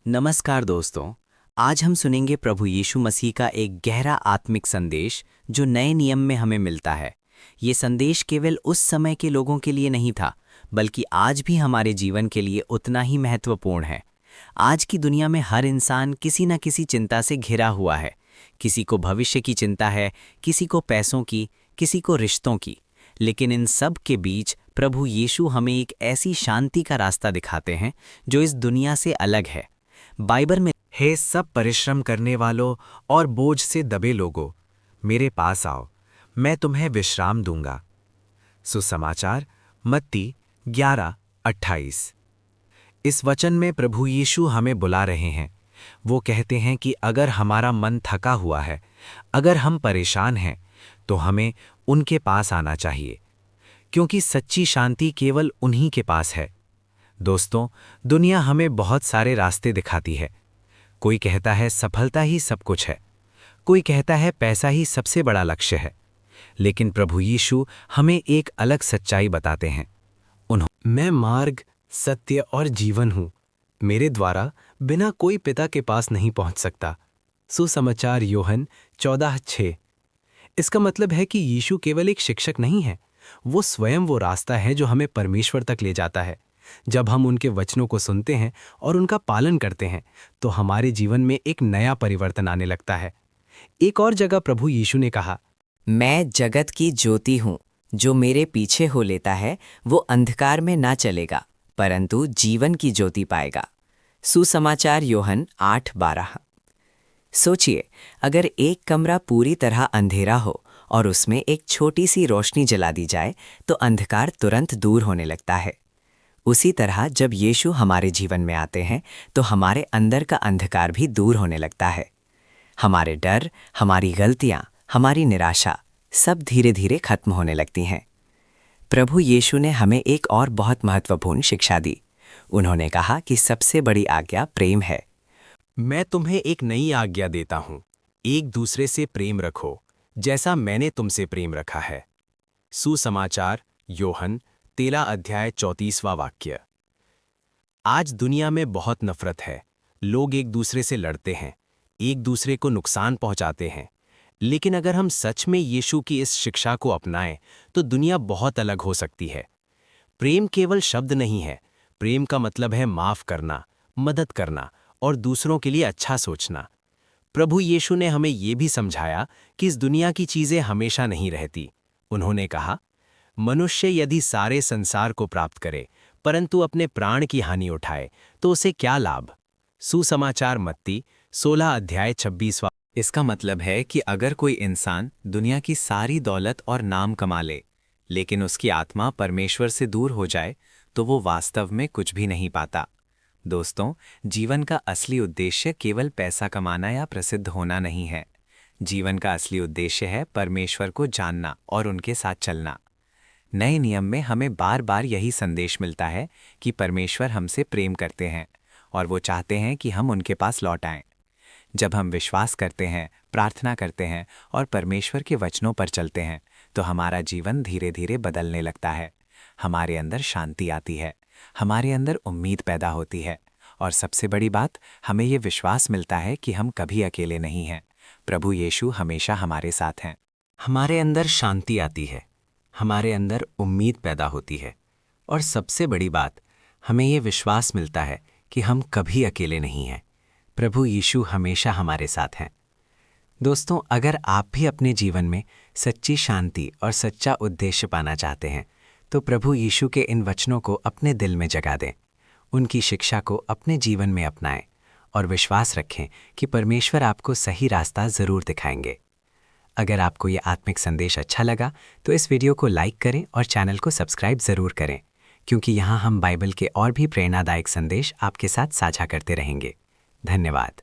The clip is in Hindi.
नमस्कार दोस्तों। आज हम सुनेंगे प्रभु यीशु मसीह का एक गहरा आत्मिक संदेश जो नए नियम में हमें मिलता है। ये संदेश केवल उस समय के लोगों के लिए नहीं था, बल्कि आज भी हमारे जीवन के लिए उतना ही महत्वपूर्ण है। आज की दुनिया में हर इंसान किसी न किसी चिंता से घिरा हुआ है। किसी को भविष्य की चिंता है, किसी को पैसों की, किसी को रिश्तों की। लेकिन इन सब के बीच प्रभु यीशु हमें एक ऐसी शांति का रास्ता दिखाते हैं जो इस दुनिया से अलग है। बाइबल में हे सब परिश्रम करने वालों और बोझ से दबे लोगों, मेरे पास आओ, मैं तुम्हें विश्राम दूंगा। सुसमाचार मत्ती 11:28। इस वचन में प्रभु यीशु हमें बुला रहे हैं। वो कहते हैं कि अगर हमारा मन थका हुआ है, अगर हम परेशान हैं, तो हमें उनके पास आना चाहिए, क्योंकि सच्ची शांति केवल उन्हीं के पास है। दोस्तों, दुनिया हमें बहुत सारे रास्ते दिखाती है। कोई कहता है सफलता ही सब कुछ है, कोई कहता है पैसा ही सबसे बड़ा लक्ष्य है। लेकिन प्रभु यीशु हमें एक अलग सच्चाई बताते हैं। मैं मार्ग, सत्य और जीवन हूँ। मेरे द्वारा बिना कोई पिता के पास नहीं पहुँच सकता। सुसमाचार यूहन्ना 14:6। इसका मतलब है कि यीशु केवल एक शिक्षक नहीं है, वो स्वयं वो रास्ता है जो हमें परमेश्वर तक ले जाता है। जब हम उनके वचनों को सुनते हैं और उनका पालन करते हैं, तो हमारे जीवन में एक नया परिवर्तन आने लगता है। एक और जगह प्रभु यीशु ने कहा, मैं जगत की ज्योति हूँ, जो मेरे पीछे हो लेता है वो अंधकार में ना चलेगा, परंतु जीवन की ज्योति पाएगा। सुसमाचार यूहन्ना 8:12। सोचिए, अगर एक कमरा पूरी तरह अंधेरा हो और उसमें एक छोटी सी रोशनी जला दी जाए तो अंधकार तुरंत दूर होने लगता है। उसी तरह जब यीशु हमारे जीवन में आते हैं तो हमारे अंदर का अंधकार भी दूर होने लगता है। हमारे डर, हमारी गलतियां, हमारी निराशा सब धीरे धीरे खत्म होने लगती हैं। प्रभु यीशु ने हमें एक और बहुत महत्वपूर्ण शिक्षा दी। उन्होंने कहा कि सबसे बड़ी आज्ञा प्रेम है। मैं तुम्हें एक नई आज्ञा देता हूँ, एक दूसरे से प्रेम रखो, जैसा मैंने तुमसे प्रेम रखा है। सुसमाचार यूहन्ना 13:34। आज दुनिया में बहुत नफरत है। लोग एक दूसरे से लड़ते हैं, एक दूसरे को नुकसान पहुंचाते हैं। लेकिन अगर हम सच में यीशु की इस शिक्षा को अपनाएं तो दुनिया बहुत अलग हो सकती है। प्रेम केवल शब्द नहीं है, प्रेम का मतलब है माफ करना, मदद करना और दूसरों के लिए अच्छा सोचना। प्रभु यीशु ने हमें यह भी समझाया कि इस दुनिया की चीजें हमेशा नहीं रहती। उन्होंने कहा, मनुष्य यदि सारे संसार को प्राप्त करे परंतु अपने प्राण की हानि उठाए तो उसे क्या लाभ। सुसमाचार मत्ती 16:26। इसका मतलब है कि अगर कोई इंसान दुनिया की सारी दौलत और नाम कमा ले, लेकिन उसकी आत्मा परमेश्वर से दूर हो जाए, तो वो वास्तव में कुछ भी नहीं पाता। दोस्तों, जीवन का असली उद्देश्य केवल पैसा कमाना या प्रसिद्ध होना नहीं है। जीवन का असली उद्देश्य है परमेश्वर को जानना और उनके साथ चलना। नए नियम में हमें बार बार यही संदेश मिलता है कि परमेश्वर हमसे प्रेम करते हैं और वो चाहते हैं कि हम उनके पास लौट आएं। जब हम विश्वास करते हैं, प्रार्थना करते हैं और परमेश्वर के वचनों पर चलते हैं, तो हमारा जीवन धीरे धीरे बदलने लगता है। हमारे अंदर शांति आती है, हमारे अंदर उम्मीद पैदा होती है और सबसे बड़ी बात, हमें ये विश्वास मिलता है कि हम कभी अकेले नहीं हैं। प्रभु यीशु हमेशा हमारे साथ हैं। हमारे अंदर शांति आती है, हमारे अंदर उम्मीद पैदा होती है और सबसे बड़ी बात, हमें ये विश्वास मिलता है कि हम कभी अकेले नहीं हैं। प्रभु यीशु हमेशा हमारे साथ हैं। दोस्तों, अगर आप भी अपने जीवन में सच्ची शांति और सच्चा उद्देश्य पाना चाहते हैं, तो प्रभु यीशु के इन वचनों को अपने दिल में जगा दें, उनकी शिक्षा को अपने जीवन में अपनाएं और विश्वास रखें कि परमेश्वर आपको सही रास्ता ज़रूर दिखाएंगे। अगर आपको ये आत्मिक संदेश अच्छा लगा तो इस वीडियो को लाइक करें और चैनल को सब्सक्राइब ज़रूर करें, क्योंकि यहाँ हम बाइबल के और भी प्रेरणादायक संदेश आपके साथ साझा करते रहेंगे। धन्यवाद।